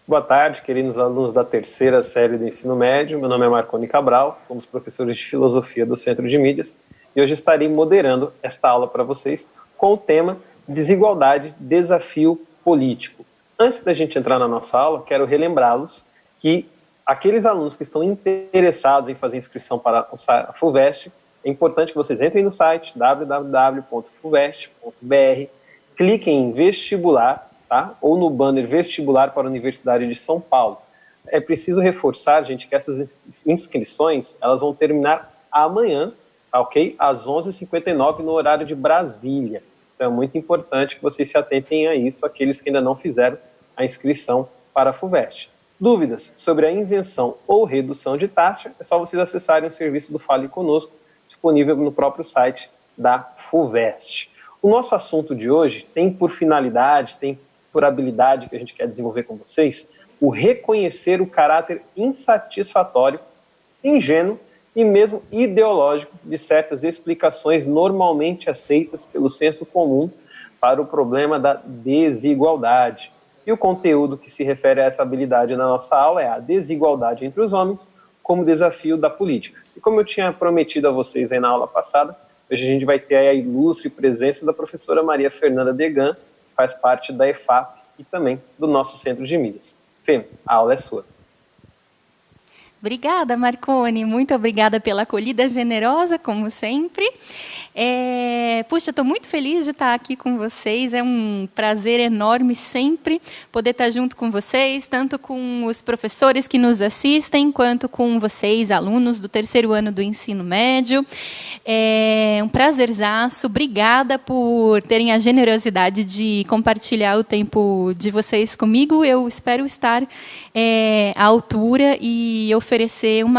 Boa tarde, queridos alunos da terceira série do ensino médio. Meu nome é Marconi Cabral, somos professores de filosofia do Centro de Mídias e hoje estarei moderando esta aula para vocês com o tema Desigualdade, Desafio Político. Antes da gente entrar na nossa aula, quero relembrá-los que aqueles alunos que estão interessados em fazer inscrição para a FUVEST, é importante que vocês entrem no site www.fuvest.br, cliquem em vestibular, tá? Ou no banner vestibular para a Universidade de São Paulo. É preciso reforçar, gente, que essas inscrições elas vão terminar amanhã, tá, ok? Às 11h59 no horário de Brasília. Então é muito importante que vocês se atentem a isso, aqueles que ainda não fizeram a inscrição para a FUVEST. Dúvidas sobre a isenção ou redução de taxa, é só vocês acessarem o serviço do Fale Conosco, disponível no próprio site da FUVEST. O nosso assunto de hoje tem por finalidade, tem por habilidade que a gente quer desenvolver com vocês, o reconhecer o caráter insatisfatório, ingênuo e mesmo ideológico de certas explicações normalmente aceitas pelo senso comum para o problema da desigualdade. E o conteúdo que se refere a essa habilidade na nossa aula é a desigualdade entre os homens como desafio da política. E como eu tinha prometido a vocês aí na aula passada, hoje a gente vai ter aí a ilustre presença da professora Maria Fernanda Degan, que faz parte da EFAP e também do nosso Centro de Mídias. Fê, a aula é sua. Obrigada, Marconi. Muito obrigada pela acolhida generosa, como sempre. Puxa, estou muito feliz de estar aqui com vocês. É um prazer enorme sempre poder estar junto com vocês, tanto com os professores que nos assistem, quanto com vocês, alunos do terceiro ano do ensino médio. É um prazerzaço. Obrigada por terem a generosidade de compartilhar o tempo de vocês comigo. Eu espero estar à altura e oferecer um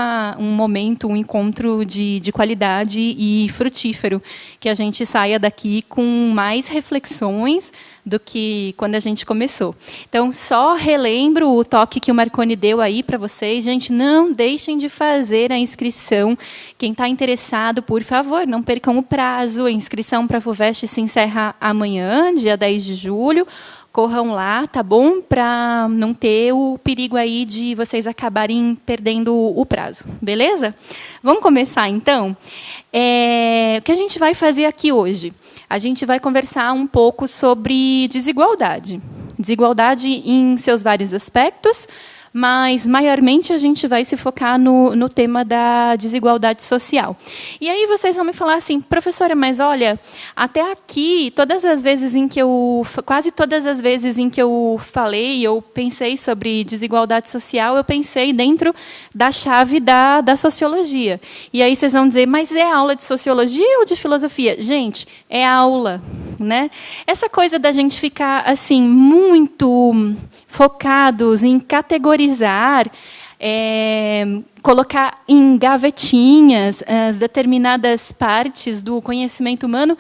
momento, um encontro de qualidade e frutífero, que a gente saia daqui com mais reflexões do que quando a gente começou. Então, só relembro o toque que o Marconi deu aí para vocês. Gente, não deixem de fazer a inscrição. Quem está interessado, por favor, não percam o prazo. A inscrição para a FUVEST se encerra amanhã, dia 10 de julho. Corram lá, tá bom? Para não ter o perigo aí de vocês acabarem perdendo o prazo, beleza? Vamos começar, então? O que a gente vai fazer aqui hoje? A gente vai conversar um pouco sobre desigualdade. Desigualdade em seus vários aspectos, mas, maiormente, a gente vai se focar no tema da desigualdade social. E aí vocês vão me falar assim, professora, mas olha, até aqui, quase todas as vezes em que eu falei, eu pensei sobre desigualdade social, eu pensei dentro da chave da sociologia. E aí vocês vão dizer, mas é aula de sociologia ou de filosofia? Gente, é aula, né? Essa coisa da gente ficar assim muito focados em categorizar, colocar em gavetinhas as determinadas partes do conhecimento humano,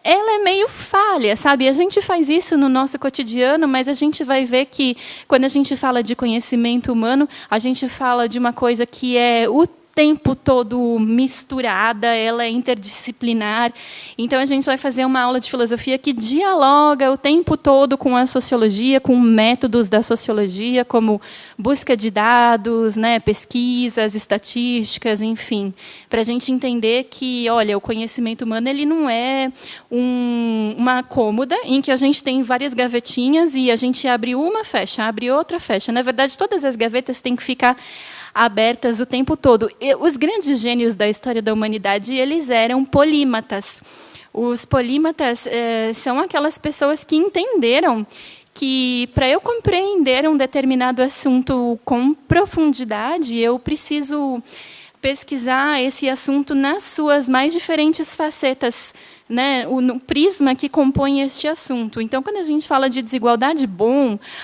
ela é meio falha, sabe? A gente faz isso no nosso cotidiano, mas a gente vai ver que, quando a gente fala de conhecimento humano, a gente fala de uma coisa que é o tempo todo misturada, ela é interdisciplinar. Então, a gente vai fazer uma aula de filosofia que dialoga o tempo todo com a sociologia, com métodos da sociologia, como busca de dados, né, pesquisas, estatísticas, enfim, para a gente entender que, olha, o conhecimento humano ele não é uma cômoda em que a gente tem várias gavetinhas e a gente abre uma, fecha, abre outra, fecha. Na verdade, todas as gavetas têm que ficar abertas o tempo todo. Os grandes gênios da história da humanidade, eles eram polímatas. Os polímatas são aquelas pessoas que entenderam que, para eu compreender um determinado assunto com profundidade, eu preciso pesquisar esse assunto nas suas mais diferentes facetas, né, no prisma que compõe este assunto. Então, quando a gente fala de desigualdade,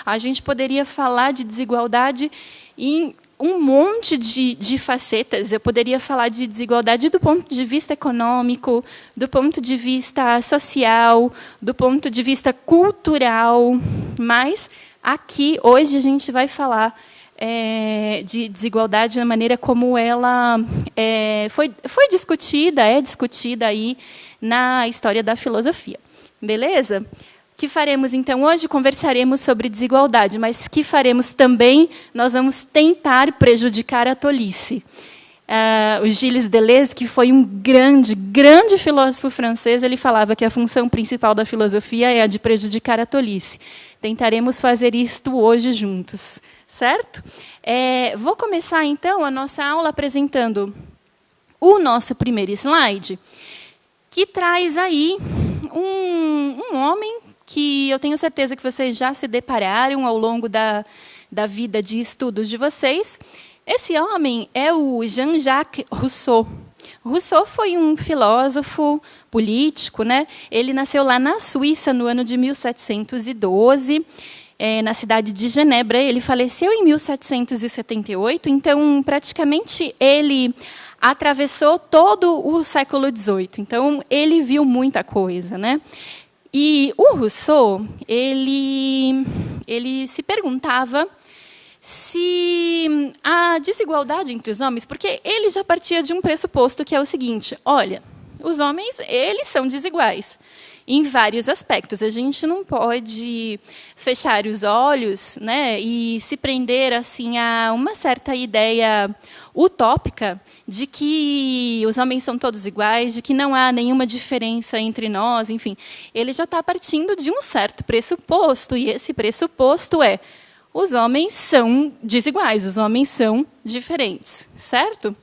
a gente poderia falar de desigualdade em um monte de facetas. Eu poderia falar de desigualdade do ponto de vista econômico, do ponto de vista social, do ponto de vista cultural, mas aqui, hoje, a gente vai falar de desigualdade da maneira como ela foi discutida, é discutida aí na história da filosofia. Beleza? que faremos, então, hoje conversaremos sobre desigualdade, mas que faremos também, nós vamos tentar prejudicar a tolice. O Gilles Deleuze, que foi um grande, grande filósofo francês, ele falava que a função principal da filosofia é a de prejudicar a tolice. Tentaremos fazer isto hoje juntos, certo? Vou começar, então, a nossa aula apresentando o nosso primeiro slide, que traz aí um homem que eu tenho certeza que vocês já se depararam ao longo da vida de estudos de vocês. Esse homem é o Jean-Jacques Rousseau. Rousseau foi um filósofo político, né? Ele nasceu lá na Suíça no ano de 1712, na cidade de Genebra. Ele faleceu em 1778, então praticamente ele atravessou todo o século XVIII. Então ele viu muita coisa, né? E o Rousseau, ele se perguntava se a desigualdade entre os homens, porque ele já partia de um pressuposto que é o seguinte: olha, os homens, eles são desiguais em vários aspectos. A gente não pode fechar os olhos, né, e se prender assim a uma certa ideia utópica de que os homens são todos iguais, de que não há nenhuma diferença entre nós, enfim. Ele já está partindo de um certo pressuposto, e esse pressuposto é: os homens são desiguais, os homens são diferentes, certo?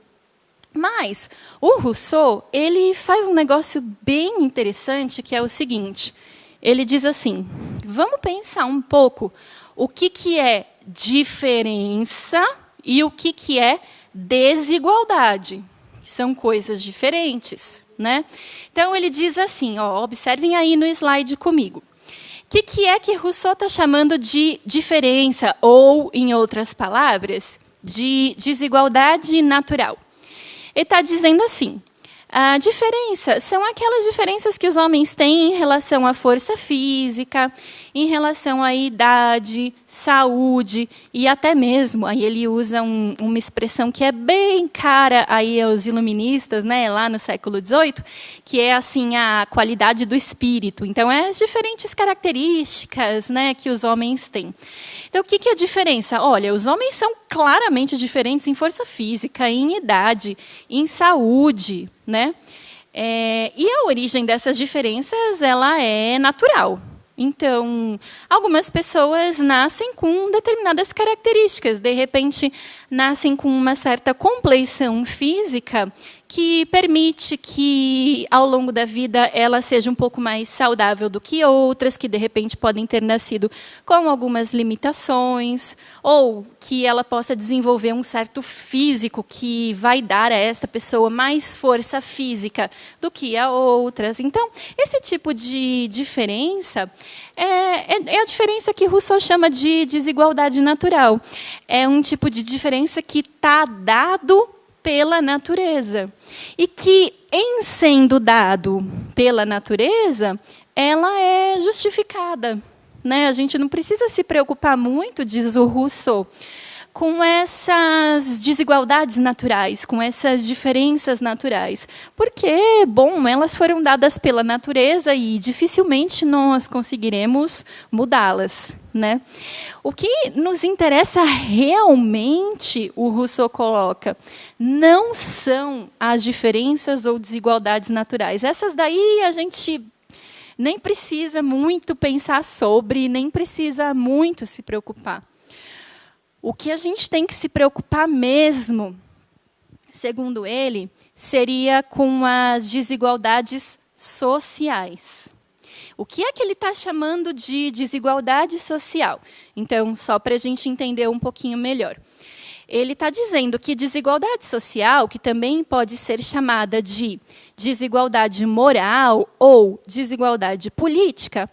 Mas o Rousseau, ele faz um negócio bem interessante, que é o seguinte: ele diz assim, vamos pensar um pouco o que é diferença e o que é desigualdade. São coisas diferentes, né? Então, ele diz assim, observem aí no slide comigo. O que é que Rousseau está chamando de diferença, ou, em outras palavras, de desigualdade natural? Ele está dizendo assim: a diferença são aquelas diferenças que os homens têm em relação à força física, em relação à idade, saúde e até mesmo, aí ele usa uma expressão que é bem cara aí aos iluministas, né, lá no século XVIII, que é assim a qualidade do espírito. Então, as diferentes características, né, que os homens têm. Então, o que é a diferença? Olha, os homens são claramente diferentes em força física, em idade, em saúde, né? E a origem dessas diferenças, ela é natural. Então, algumas pessoas nascem com determinadas características. De repente, nascem com uma certa compleição física que permite que, ao longo da vida, ela seja um pouco mais saudável do que outras, que, de repente, podem ter nascido com algumas limitações, ou que ela possa desenvolver um certo físico que vai dar a esta pessoa mais força física do que a outras. Então, esse tipo de diferença é a diferença que Rousseau chama de desigualdade natural. É um tipo de diferença que está dado pela natureza. E que, em sendo dado pela natureza, ela é justificada, né? A gente não precisa se preocupar muito, diz o Rousseau, com essas desigualdades naturais, com essas diferenças naturais. Porque, bom, elas foram dadas pela natureza e dificilmente nós conseguiremos mudá-las, né? O que nos interessa realmente, o Rousseau coloca, não são as diferenças ou desigualdades naturais. Essas daí a gente nem precisa muito pensar sobre, nem precisa muito se preocupar. O que a gente tem que se preocupar mesmo, segundo ele, seria com as desigualdades sociais. O que é que ele está chamando de desigualdade social? Então, só para a gente entender um pouquinho melhor. Ele está dizendo que desigualdade social, que também pode ser chamada de desigualdade moral ou desigualdade política,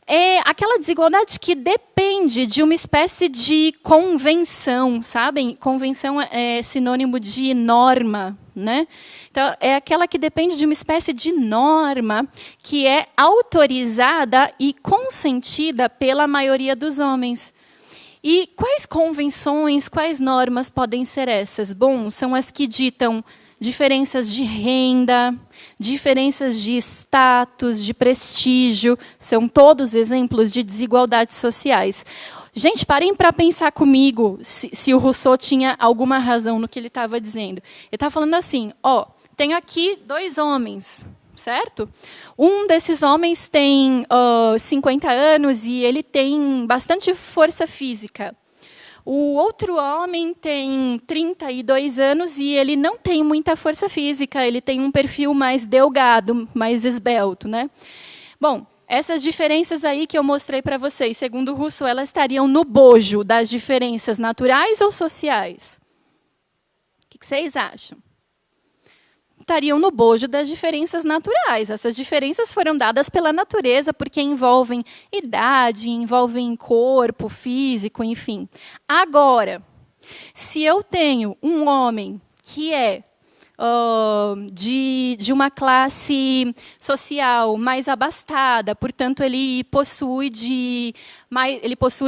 é aquela desigualdade que depende de uma espécie de convenção, sabem? Convenção é sinônimo de norma, né? Então, é aquela que depende de uma espécie de norma que é autorizada e consentida pela maioria dos homens. E quais convenções, quais normas podem ser essas? Bom, são as que ditam diferenças de renda, diferenças de status, de prestígio, são todos exemplos de desigualdades sociais. Gente, parem para pensar comigo se o Rousseau tinha alguma razão no que ele estava dizendo. Ele estava falando assim, ó, tem aqui 2 homens, certo? Um desses homens tem 50 anos e ele tem bastante força física. O outro homem tem 32 anos e ele não tem muita força física, ele tem um perfil mais delgado, mais esbelto, né? Bom, essas diferenças aí que eu mostrei para vocês, segundo Rousseau, elas estariam no bojo das diferenças naturais ou sociais? O que vocês acham? Estariam no bojo das diferenças naturais. Essas diferenças foram dadas pela natureza, porque envolvem idade, envolvem corpo, físico, enfim. Agora, se eu tenho um homem que é de uma classe social mais abastada, portanto, ele possui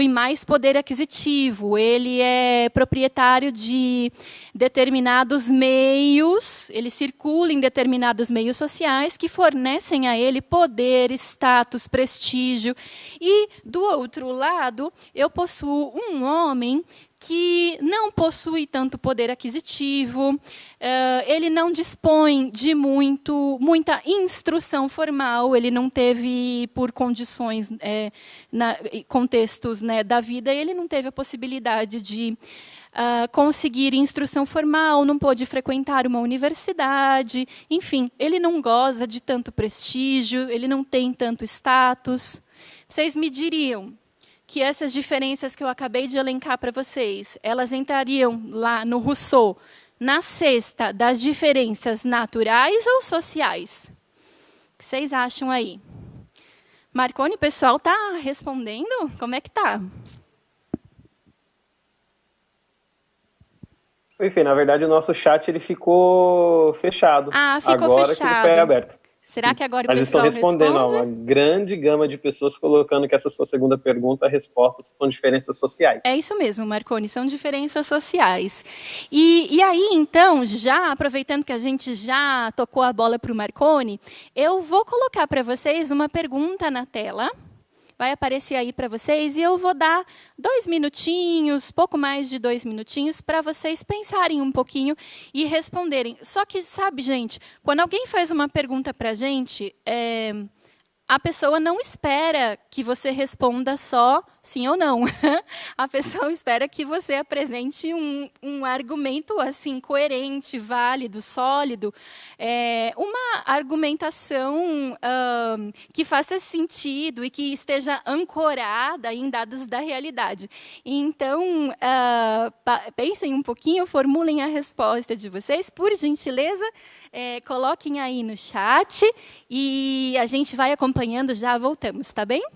mais poder aquisitivo, ele é proprietário de determinados meios, ele circula em determinados meios sociais que fornecem a ele poder, status, prestígio. E, do outro lado, eu possuo um homem que não possui tanto poder aquisitivo, ele não dispõe de muita instrução formal, ele não teve, por condições, contextos, né, da vida, ele não teve a possibilidade de conseguir instrução formal, não pôde frequentar uma universidade, enfim, ele não goza de tanto prestígio, ele não tem tanto status. Vocês me diriam que essas diferenças que eu acabei de elencar para vocês, elas entrariam lá no Rousseau, na cesta das diferenças naturais ou sociais? O que vocês acham aí? Marconi, o pessoal está respondendo? Como é que está? Enfim, na verdade, o nosso chat ele ficou fechado. Ah, ficou agora fechado. Que ele foi aberto. Será que agora o Mas pessoal estão respondendo, responde? uma grande gama de pessoas colocando que essa sua segunda pergunta, a resposta são diferenças sociais. É isso mesmo, Marconi, são diferenças sociais. E aí, então, já aproveitando que a gente já tocou a bola para o Marconi, eu vou colocar para vocês uma pergunta na tela. Vai aparecer aí para vocês e eu vou dar 2 minutinhos, pouco mais de 2 minutinhos, para vocês pensarem um pouquinho e responderem. Só que, sabe, gente, quando alguém faz uma pergunta para a gente, a pessoa não espera que você responda só sim ou não. A pessoa espera que você apresente um argumento assim coerente, válido, sólido, uma argumentação que faça sentido e que esteja ancorada em dados da realidade. Então, pensem um pouquinho, formulem a resposta de vocês, por gentileza, coloquem aí no chat e a gente vai acompanhando, já voltamos, tá bem?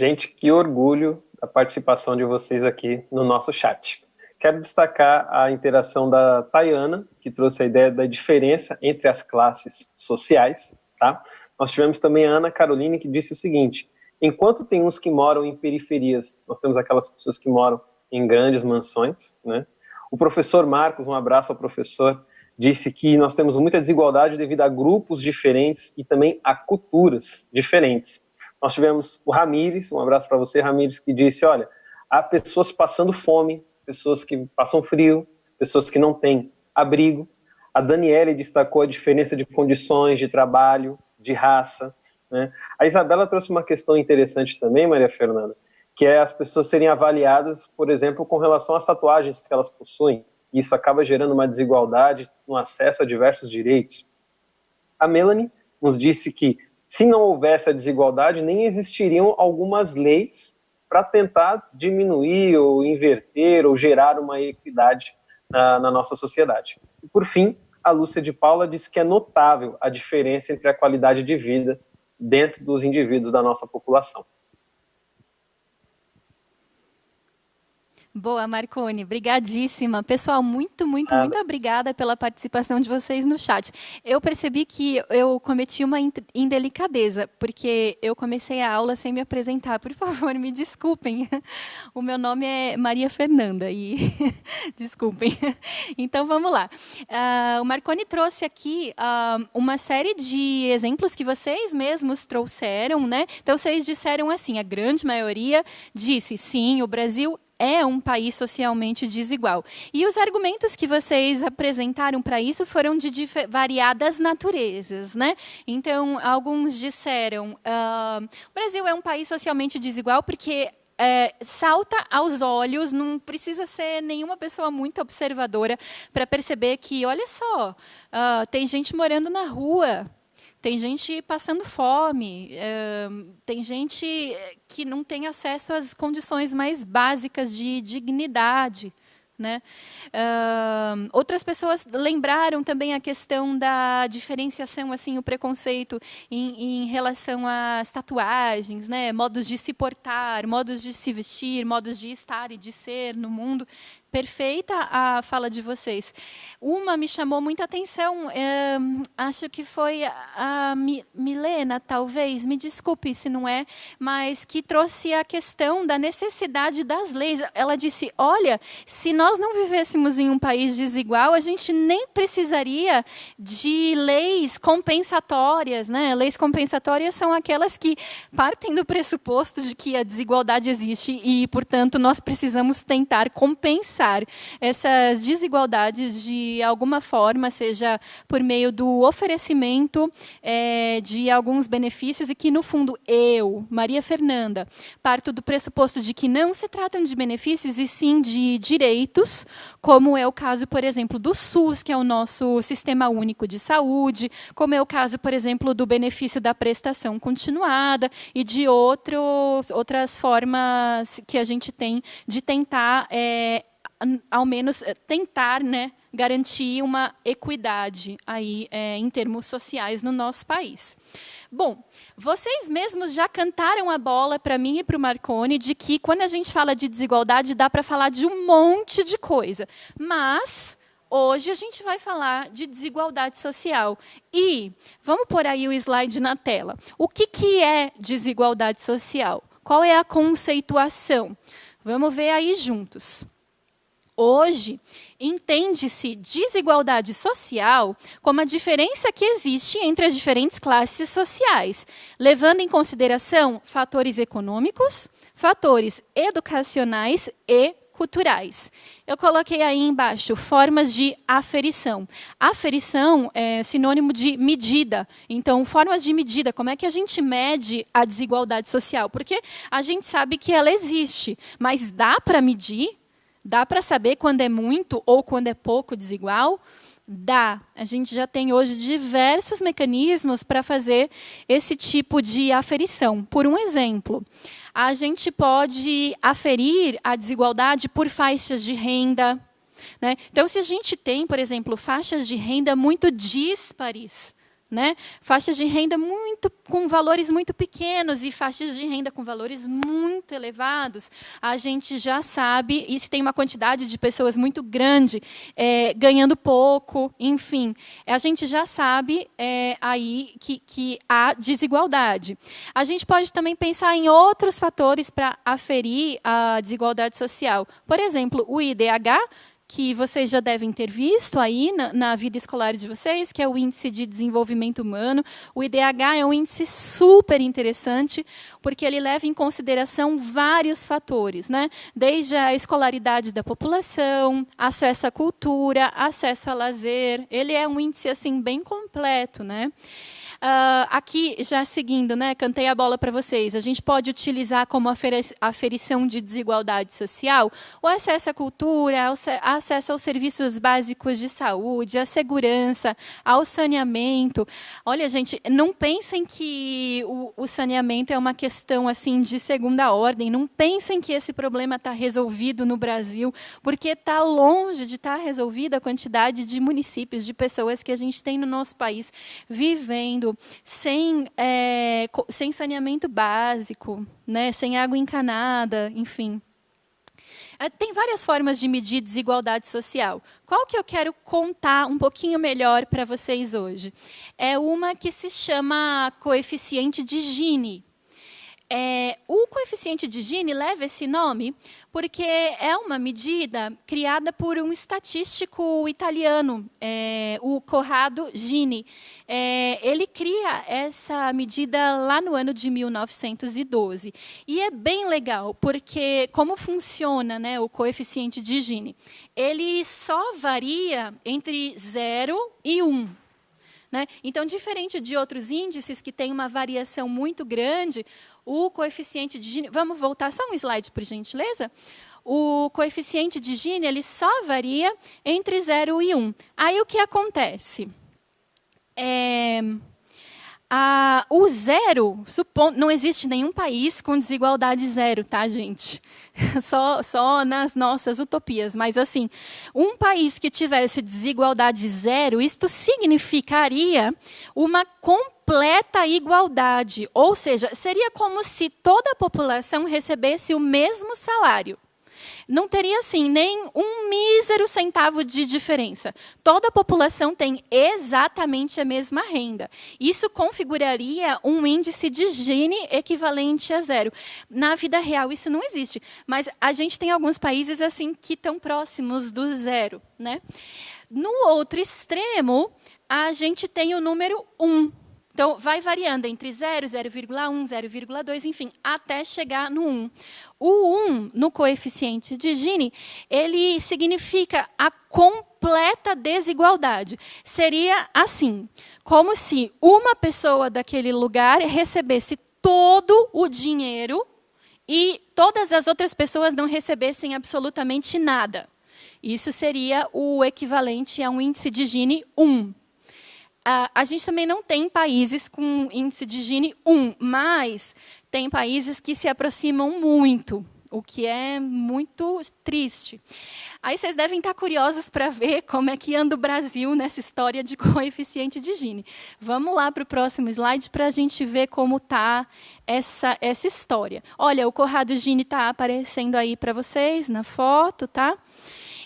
Gente, que orgulho a participação de vocês aqui no nosso chat. Quero destacar a interação da Tayana, que trouxe a ideia da diferença entre as classes sociais, tá? Nós tivemos também a Ana Caroline, que disse o seguinte: enquanto tem uns que moram em periferias, nós temos aquelas pessoas que moram em grandes mansões, né? O professor Marcos, um abraço ao professor, disse que nós temos muita desigualdade devido a grupos diferentes e também a culturas diferentes. Nós tivemos o Ramires, um abraço para você, Ramires, que disse, olha, há pessoas passando fome, pessoas que passam frio, pessoas que não têm abrigo. A Daniele destacou a diferença de condições de trabalho, de raça, né? A Isabela trouxe uma questão interessante também, Maria Fernanda, que é as pessoas serem avaliadas, por exemplo, com relação às tatuagens que elas possuem. Isso acaba gerando uma desigualdade no acesso a diversos direitos. A Melanie nos disse que, se não houvesse a desigualdade, nem existiriam algumas leis para tentar diminuir ou inverter ou gerar uma equidade na nossa sociedade. E, por fim, a Lúcia de Paula disse que é notável a diferença entre a qualidade de vida dentro dos indivíduos da nossa população. Boa, Marcone, brigadíssima. Pessoal, muito obrigada pela participação de vocês no chat. Eu percebi que eu cometi uma indelicadeza, porque eu comecei a aula sem me apresentar. Por favor, me desculpem. O meu nome é Maria Fernanda e desculpem. Então, vamos lá. O Marcone trouxe aqui uma série de exemplos que vocês mesmos trouxeram, né? Então, vocês disseram assim, a grande maioria disse, sim, o Brasil é um país socialmente desigual. E os argumentos que vocês apresentaram para isso foram de variadas naturezas, né? Então, alguns disseram, o Brasil é um país socialmente desigual porque salta aos olhos, não precisa ser nenhuma pessoa muito observadora para perceber que, olha só, tem gente morando na rua, tem gente passando fome, tem gente que não tem acesso às condições mais básicas de dignidade, né? Outras pessoas lembraram também a questão da diferenciação, assim, o preconceito em relação às tatuagens, né? Modos de se portar, modos de se vestir, modos de estar e de ser no mundo. Perfeita a fala de vocês. Uma me chamou muita atenção, acho que foi a Milena, talvez, me desculpe se não é, mas que trouxe a questão da necessidade das leis. Ela disse, olha, se nós não vivêssemos em um país desigual, a gente nem precisaria de leis compensatórias, né? Leis compensatórias são aquelas que partem do pressuposto de que a desigualdade existe e, portanto, nós precisamos tentar compensar essas desigualdades de alguma forma, seja por meio do oferecimento de alguns benefícios e que, no fundo, eu, Maria Fernanda, parto do pressuposto de que não se tratam de benefícios e sim de direitos, como é o caso, por exemplo, do SUS, que é o nosso Sistema Único de Saúde, como é o caso, por exemplo, do benefício da prestação continuada e de outras formas que a gente tem de tentar ao menos tentar, né, garantir uma equidade aí, em termos sociais no nosso país. Bom, vocês mesmos já cantaram a bola para mim e para o Marcone de que quando a gente fala de desigualdade dá para falar de um monte de coisa, mas hoje a gente vai falar de desigualdade social. E vamos pôr aí o slide na tela. O que é desigualdade social? Qual é a conceituação? Vamos ver aí juntos. Hoje, entende-se desigualdade social como a diferença que existe entre as diferentes classes sociais, levando em consideração fatores econômicos, fatores educacionais e culturais. Eu coloquei aí embaixo formas de aferição. Aferição é sinônimo de medida. Então, formas de medida, como é que a gente mede a desigualdade social? Porque a gente sabe que ela existe, mas dá para medir? Dá para saber quando é muito ou quando é pouco desigual? Dá. A gente já tem hoje diversos mecanismos para fazer esse tipo de aferição. Por um exemplo, a gente pode aferir a desigualdade por faixas de renda, né? Então, se a gente tem, por exemplo, faixas de renda muito díspares, né? Faixas de renda com valores muito pequenos e faixas de renda com valores muito elevados, a gente já sabe, e se tem uma quantidade de pessoas muito grande ganhando pouco, enfim, a gente já sabe aí que há desigualdade. A gente pode também pensar em outros fatores para aferir a desigualdade social. Por exemplo, o IDH, que vocês já devem ter visto aí na vida escolar de vocês, que é o Índice de Desenvolvimento Humano. O IDH é um índice super interessante, porque ele leva em consideração vários fatores, né? Desde a escolaridade da população, acesso à cultura, acesso a lazer. Ele é um índice assim, bem completo, né? Aqui, já seguindo, né, cantei a bola para vocês, a gente pode utilizar como aferição de desigualdade social o acesso à cultura, acesso aos serviços básicos de saúde, à segurança, ao saneamento. Olha, gente, não pensem que o saneamento é uma questão assim de segunda ordem, não pensem que esse problema está resolvido no Brasil, porque está longe de estar resolvida a quantidade de municípios, de pessoas que a gente tem no nosso país vivendo sem saneamento básico, né, sem água encanada, enfim. Tem várias formas de medir desigualdade social. Qual que eu quero contar um pouquinho melhor para vocês hoje? É uma que se chama coeficiente de Gini. O coeficiente de Gini leva esse nome porque é uma medida criada por um estatístico italiano, o Corrado Gini. Ele cria essa medida lá no ano de 1912. E é bem legal, porque como funciona, né, o coeficiente de Gini? Ele só varia entre 0 e 1. Né? Então, diferente de outros índices que têm uma variação muito grande, o coeficiente de Gini... Vamos voltar só um slide, por gentileza? O coeficiente de Gini ele só varia entre 0 e 1. Aí, o que acontece? O zero, não existe nenhum país com desigualdade zero, tá, gente? Só nas nossas utopias. Mas, assim, um país que tivesse desigualdade zero, isto significaria uma completa igualdade. Ou seja, seria como se toda a população recebesse o mesmo salário. Não teria, assim, nem um mísero centavo de diferença. Toda a população tem exatamente a mesma renda. Isso configuraria um índice de Gini equivalente a 0. Na vida real, isso não existe. Mas a gente tem alguns países assim que estão próximos do 0. Né? No outro extremo, a gente tem o número 1. Então, vai variando entre 0, 0,1, 0,2, enfim, até chegar no 1. O 1, no coeficiente de Gini, ele significa a completa desigualdade. Seria assim, como se uma pessoa daquele lugar recebesse todo o dinheiro e todas as outras pessoas não recebessem absolutamente nada. Isso seria o equivalente a um índice de Gini 1. A gente também não tem países com índice de Gini 1, mas tem países que se aproximam muito, o que é muito triste. Aí vocês devem estar curiosos para ver como é que anda o Brasil nessa história de coeficiente de Gini. Vamos lá para o próximo slide para a gente ver como está essa história. Olha, o Corrado Gini está aparecendo aí para vocês na foto, tá?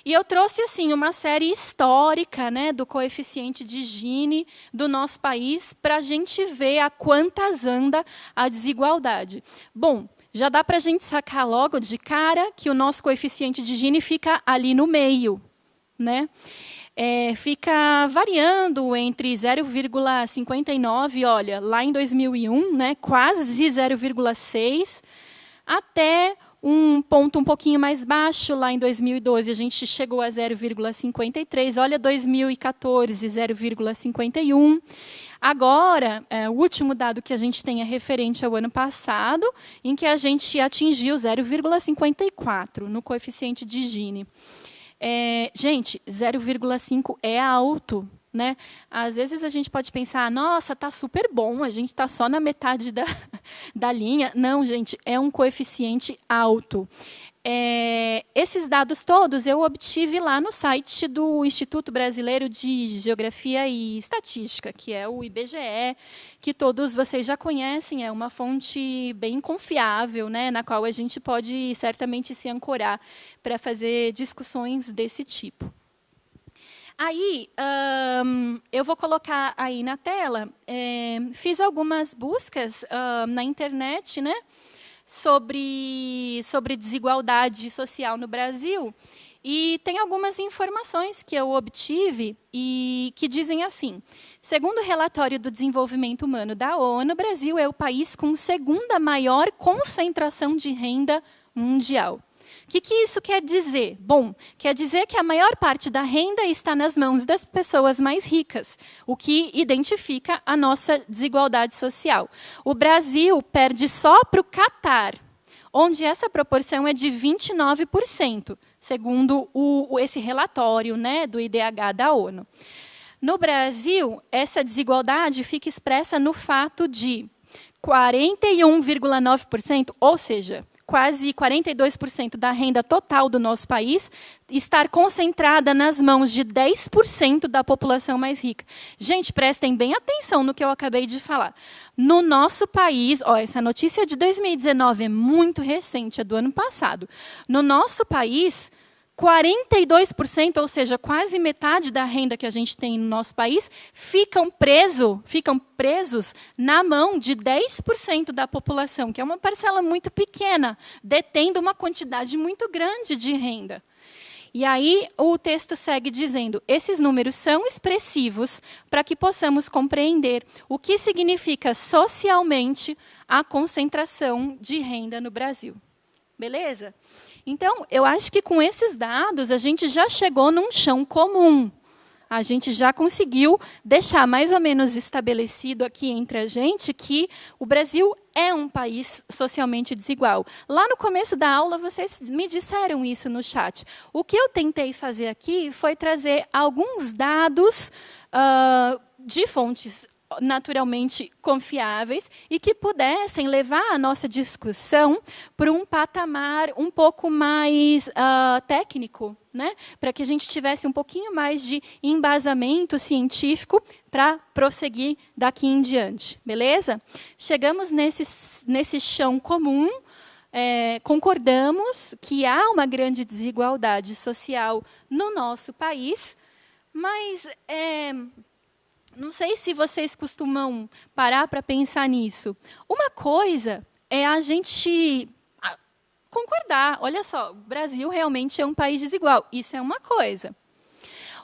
E eu trouxe assim uma série histórica, né, do coeficiente de Gini do nosso país para a gente ver a quantas anda a desigualdade. Bom, já dá para a gente sacar logo de cara que o nosso coeficiente de Gini fica ali no meio, né? Fica variando entre 0,59, olha, lá em 2001, né, quase 0,6, até um ponto um pouquinho mais baixo, lá em 2012, a gente chegou a 0,53. Olha, 2014, 0,51. Agora, o último dado que a gente tem é referente ao ano passado, em que a gente atingiu 0,54 no coeficiente de Gini. Gente, 0,5 é alto, né? Às vezes a gente pode pensar, nossa, está super bom, a gente está só na metade da linha. Não, gente, é um coeficiente alto. Esses dados todos eu obtive lá no site do Instituto Brasileiro de Geografia e Estatística, que é o IBGE, que todos vocês já conhecem, é uma fonte bem confiável, né, na qual a gente pode certamente se ancorar para fazer discussões desse tipo. Aí, eu vou colocar aí na tela, fiz algumas buscas na internet, né, sobre desigualdade social no Brasil, e tem algumas informações que eu obtive e que dizem assim: segundo o relatório do desenvolvimento humano da ONU, o Brasil é o país com segunda maior concentração de renda mundial. O que isso quer dizer? Bom, quer dizer que a maior parte da renda está nas mãos das pessoas mais ricas, o que identifica a nossa desigualdade social. O Brasil perde só para o Catar, onde essa proporção é de 29%, segundo esse relatório, né, do IDH da ONU. No Brasil, essa desigualdade fica expressa no fato de 41,9%, ou seja, quase 42% da renda total do nosso país estar concentrada nas mãos de 10% da população mais rica. Gente, prestem bem atenção no que eu acabei de falar. No nosso país, essa notícia é de 2019, é muito recente, é do ano passado. No nosso país, 42%, ou seja, quase metade da renda que a gente tem no nosso país, ficam presos na mão de 10% da população, que é uma parcela muito pequena, detendo uma quantidade muito grande de renda. E aí o texto segue dizendo: esses números são expressivos para que possamos compreender o que significa socialmente a concentração de renda no Brasil. Beleza? Então, eu acho que com esses dados a gente já chegou num chão comum. A gente já conseguiu deixar mais ou menos estabelecido aqui entre a gente que o Brasil é um país socialmente desigual. Lá no começo da aula, vocês me disseram isso no chat. O que eu tentei fazer aqui foi trazer alguns dados de fontes naturalmente confiáveis e que pudessem levar a nossa discussão para um patamar um pouco mais técnico, né? Para que a gente tivesse um pouquinho mais de embasamento científico para prosseguir daqui em diante, beleza? Chegamos nesse chão comum, concordamos que há uma grande desigualdade social no nosso país, mas não sei se vocês costumam parar para pensar nisso. Uma coisa é a gente concordar. Olha só, o Brasil realmente é um país desigual. Isso é uma coisa.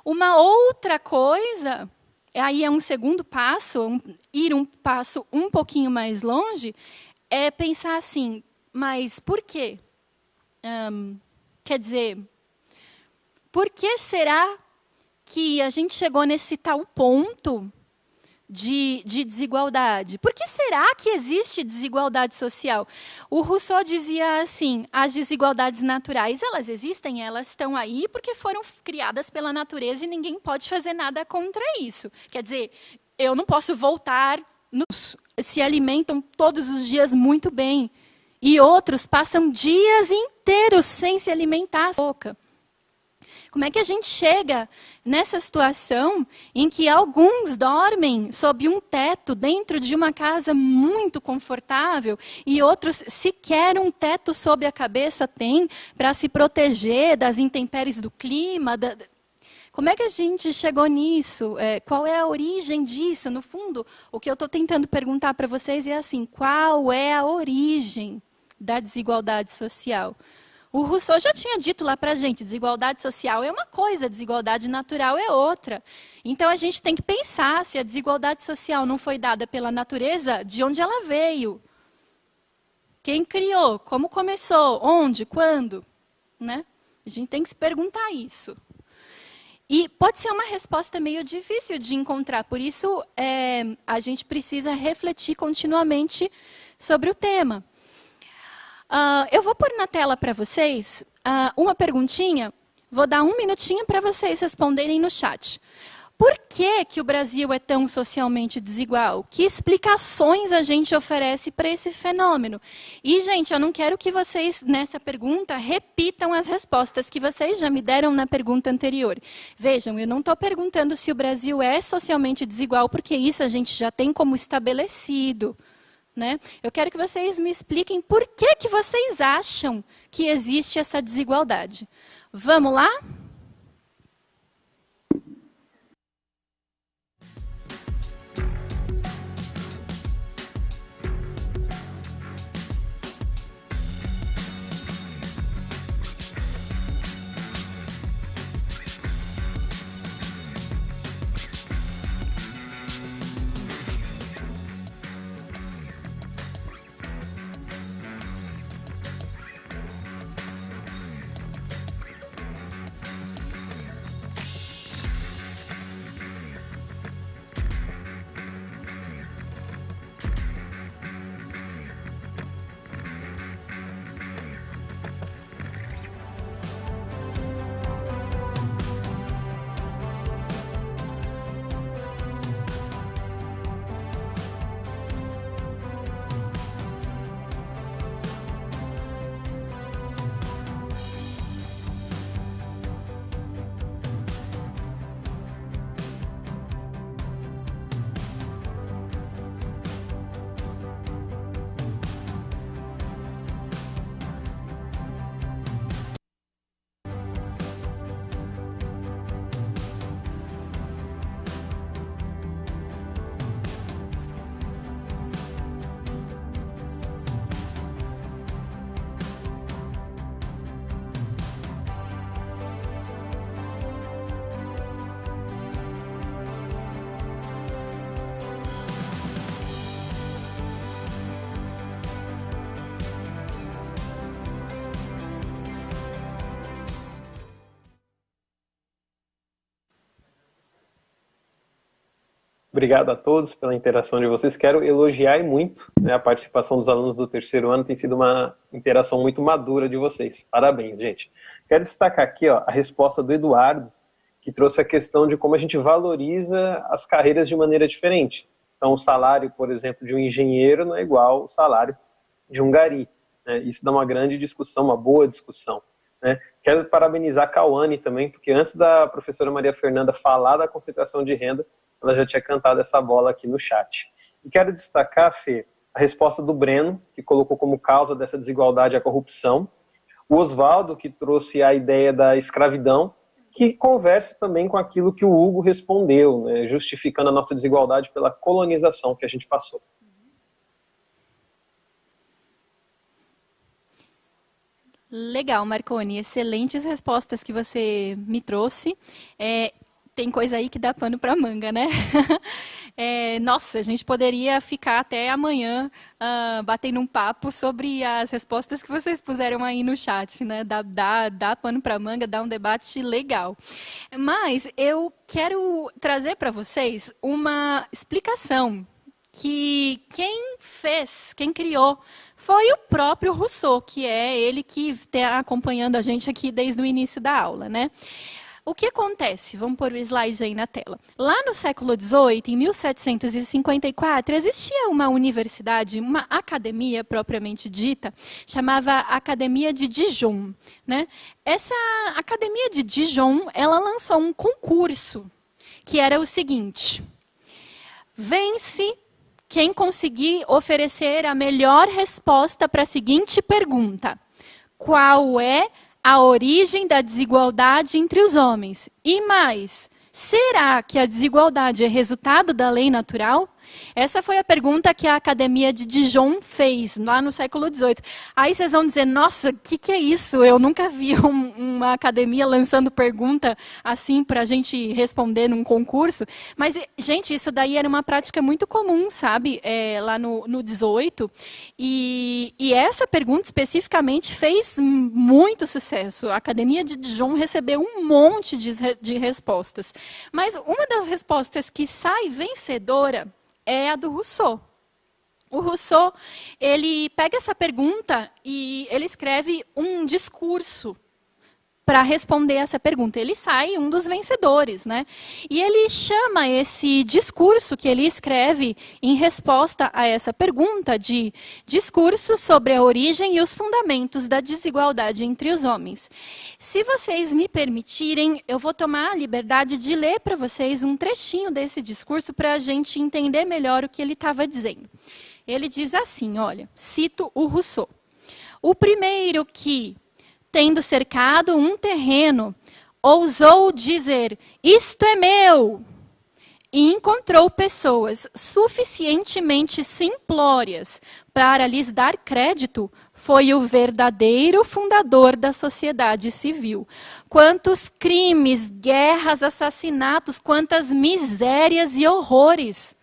Uma outra coisa, aí é um segundo passo, ir um passo um pouquinho mais longe, é pensar assim, mas por quê? Quer dizer, por que será que a gente chegou nesse tal ponto de desigualdade? Por que será que existe desigualdade social? O Rousseau dizia assim, as desigualdades naturais, elas existem, elas estão aí porque foram criadas pela natureza e ninguém pode fazer nada contra isso. Quer dizer, eu não posso voltar, se alimentam todos os dias muito bem, e outros passam dias inteiros sem se alimentar. Como é que a gente chega nessa situação em que alguns dormem sob um teto dentro de uma casa muito confortável e outros sequer um teto sob a cabeça têm para se proteger das intempéries do clima? Como é que a gente chegou nisso? Qual é a origem disso? No fundo, o que eu estou tentando perguntar para vocês é assim, qual é a origem da desigualdade social? O Rousseau já tinha dito lá para a gente, desigualdade social é uma coisa, desigualdade natural é outra. Então, a gente tem que pensar se a desigualdade social não foi dada pela natureza, de onde ela veio. Quem criou? Como começou? Onde? Quando? Né? A gente tem que se perguntar isso. E pode ser uma resposta meio difícil de encontrar, por isso a gente precisa refletir continuamente sobre o tema. Eu vou pôr na tela para vocês uma perguntinha, vou dar um minutinho para vocês responderem no chat. por que que o Brasil é tão socialmente desigual? Que explicações a gente oferece para esse fenômeno? E, gente, eu não quero que vocês, nessa pergunta, repitam as respostas que vocês já me deram na pergunta anterior. Vejam, eu não estou perguntando se o Brasil é socialmente desigual, porque isso a gente já tem como estabelecido. Né? Eu quero que vocês me expliquem por que que vocês acham que existe essa desigualdade. Vamos lá? Obrigado a todos pela interação de vocês. Quero elogiar e muito, né, a participação dos alunos do terceiro ano. Tem sido uma interação muito madura de vocês. Parabéns, gente. Quero destacar aqui a resposta do Eduardo, que trouxe a questão de como a gente valoriza as carreiras de maneira diferente. Então, o salário, por exemplo, de um engenheiro não é igual ao salário de um gari. Né? Isso dá uma grande discussão, uma boa discussão. Né? Quero parabenizar a Cauane também, porque antes da professora Maria Fernanda falar da concentração de renda, ela já tinha cantado essa bola aqui no chat. E quero destacar, Fê, a resposta do Breno, que colocou como causa dessa desigualdade a corrupção, o Oswaldo, que trouxe a ideia da escravidão, que conversa também com aquilo que o Hugo respondeu, né, justificando a nossa desigualdade pela colonização que a gente passou. Legal, Marconi. Excelentes respostas que você me trouxe. Tem coisa aí que dá pano para manga, né? Nossa, a gente poderia ficar até amanhã batendo um papo sobre as respostas que vocês puseram aí no chat, né? Dá pano para manga, dá um debate legal. Mas eu quero trazer para vocês uma explicação que quem criou foi o próprio Rousseau, que é ele que está acompanhando a gente aqui desde o início da aula, né? O que acontece? Vamos pôr o slide aí na tela. Lá no século XVIII, em 1754, existia uma universidade, uma academia propriamente dita, chamava Academia de Dijon. Né? Essa Academia de Dijon, ela lançou um concurso, que era o seguinte: vence quem conseguir oferecer a melhor resposta para a seguinte pergunta: qual é a origem da desigualdade entre os homens? E mais, será que a desigualdade é resultado da lei natural? Essa foi a pergunta que a Academia de Dijon fez, lá no século XVIII. Aí vocês vão dizer, nossa, o que é isso? Eu nunca vi uma academia lançando pergunta assim para a gente responder num concurso. Mas, gente, isso daí era uma prática muito comum, sabe? Lá no XVIII. E essa pergunta especificamente fez muito sucesso. A Academia de Dijon recebeu um monte de respostas. Mas uma das respostas que sai vencedora é a do Rousseau. O Rousseau, ele pega essa pergunta e ele escreve um discurso para responder essa pergunta. Ele sai um dos vencedores, né? E ele chama esse discurso que ele escreve em resposta a essa pergunta de discurso sobre a origem e os fundamentos da desigualdade entre os homens. Se vocês me permitirem, eu vou tomar a liberdade de ler para vocês um trechinho desse discurso para a gente entender melhor o que ele estava dizendo. Ele diz assim, olha, cito o Rousseau. O primeiro que, tendo cercado um terreno, ousou dizer, isto é meu, e encontrou pessoas suficientemente simplórias para lhes dar crédito, foi o verdadeiro fundador da sociedade civil. Quantos crimes, guerras, assassinatos, quantas misérias e horrores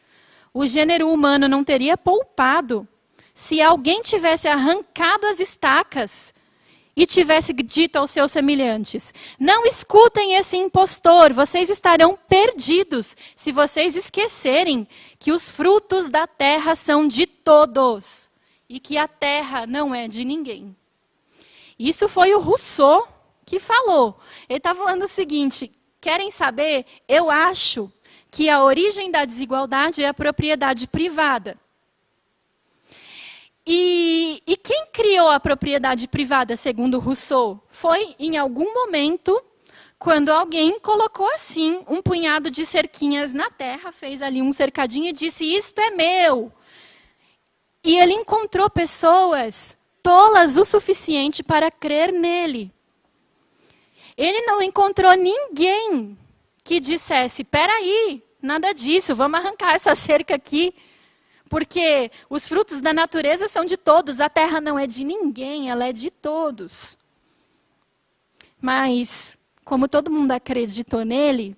o gênero humano não teria poupado se alguém tivesse arrancado as estacas e tivesse dito aos seus semelhantes, não escutem esse impostor, vocês estarão perdidos se vocês esquecerem que os frutos da terra são de todos e que a terra não é de ninguém. Isso foi o Rousseau que falou. Ele está falando o seguinte, querem saber? Eu acho que a origem da desigualdade é a propriedade privada. E quem criou a propriedade privada, segundo Rousseau? Foi, em algum momento, quando alguém colocou assim um punhado de cerquinhas na terra, fez ali um cercadinho e disse, isto é meu. E ele encontrou pessoas tolas o suficiente para crer nele. Ele não encontrou ninguém que dissesse, peraí, nada disso, vamos arrancar essa cerca aqui. Porque os frutos da natureza são de todos, a terra não é de ninguém, ela é de todos. Mas, como todo mundo acreditou nele,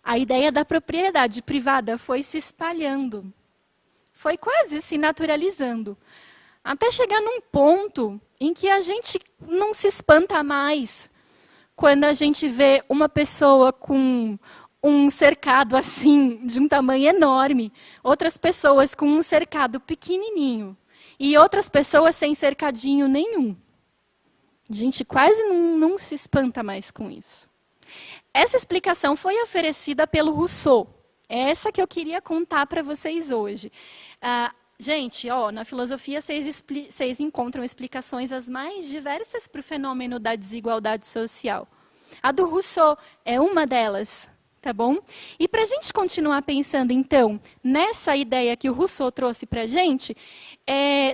a ideia da propriedade privada foi se espalhando. Foi quase se naturalizando. Até chegar num ponto em que a gente não se espanta mais quando a gente vê uma pessoa com um cercado assim, de um tamanho enorme, outras pessoas com um cercado pequenininho, e outras pessoas sem cercadinho nenhum. A gente quase não se espanta mais com isso. Essa explicação foi oferecida pelo Rousseau. É essa que eu queria contar para vocês hoje. Gente, na filosofia vocês encontram explicações as mais diversas para o fenômeno da desigualdade social. A do Rousseau é uma delas. Tá bom? E para a gente continuar pensando, então, nessa ideia que o Rousseau trouxe para a gente,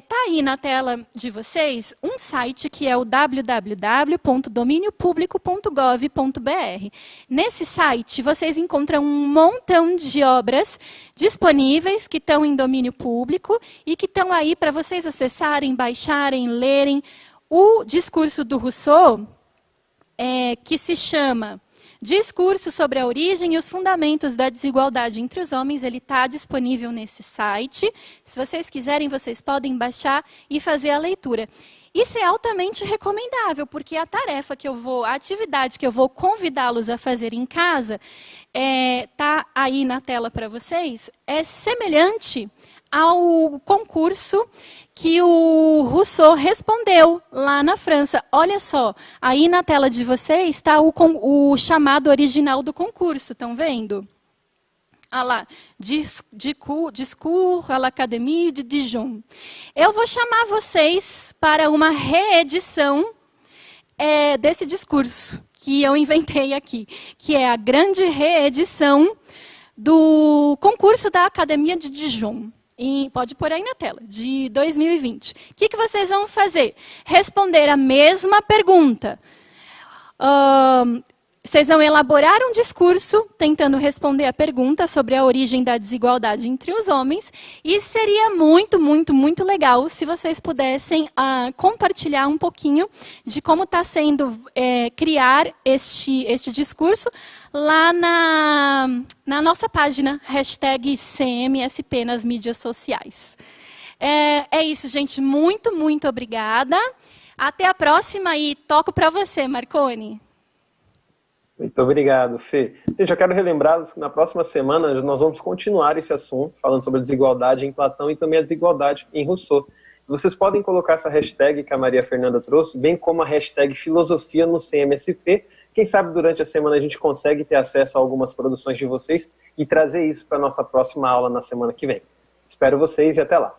tá aí na tela de vocês um site que é o www.dominiopublico.gov.br. Nesse site, vocês encontram um montão de obras disponíveis que estão em domínio público e que estão aí para vocês acessarem, baixarem, lerem. O discurso do Rousseau, que se chama Discurso sobre a origem e os fundamentos da desigualdade entre os homens, ele está disponível nesse site. Se vocês quiserem, vocês podem baixar e fazer a leitura. Isso é altamente recomendável, porque a atividade que eu vou convidá-los a fazer em casa, está aí na tela para vocês, é semelhante ao concurso que o Rousseau respondeu lá na França. Olha só, aí na tela de vocês está o chamado original do concurso, estão vendo? Ah lá, Discours à l'Académie de Dijon. Eu vou chamar vocês para uma reedição desse discurso que eu inventei aqui, que é a grande reedição do concurso da Academia de Dijon. Pode pôr aí na tela, de 2020. O que vocês vão fazer? Responder a mesma pergunta. Vocês vão elaborar um discurso tentando responder a pergunta sobre a origem da desigualdade entre os homens. E seria muito, muito, muito legal se vocês pudessem compartilhar um pouquinho de como está sendo criar este discurso lá na nossa página, #CMSP nas mídias sociais. É isso, gente. Muito, muito obrigada. Até a próxima e toco para você, Marconi. Muito obrigado, Fê. Gente, eu quero relembrar que na próxima semana nós vamos continuar esse assunto, falando sobre a desigualdade em Platão e também a desigualdade em Rousseau. Vocês podem colocar essa hashtag que a Maria Fernanda trouxe, bem como a hashtag filosofia no CMSP. Quem sabe durante a semana a gente consegue ter acesso a algumas produções de vocês e trazer isso para a nossa próxima aula na semana que vem. Espero vocês e até lá.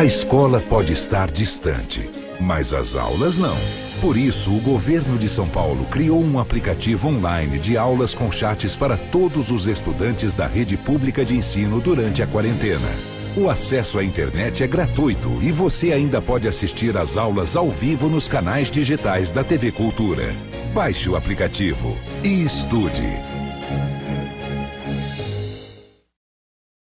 A escola pode estar distante, mas as aulas não. Por isso, o governo de São Paulo criou um aplicativo online de aulas com chats para todos os estudantes da rede pública de ensino durante a quarentena. O acesso à internet é gratuito e você ainda pode assistir às aulas ao vivo nos canais digitais da TV Cultura. Baixe o aplicativo e estude.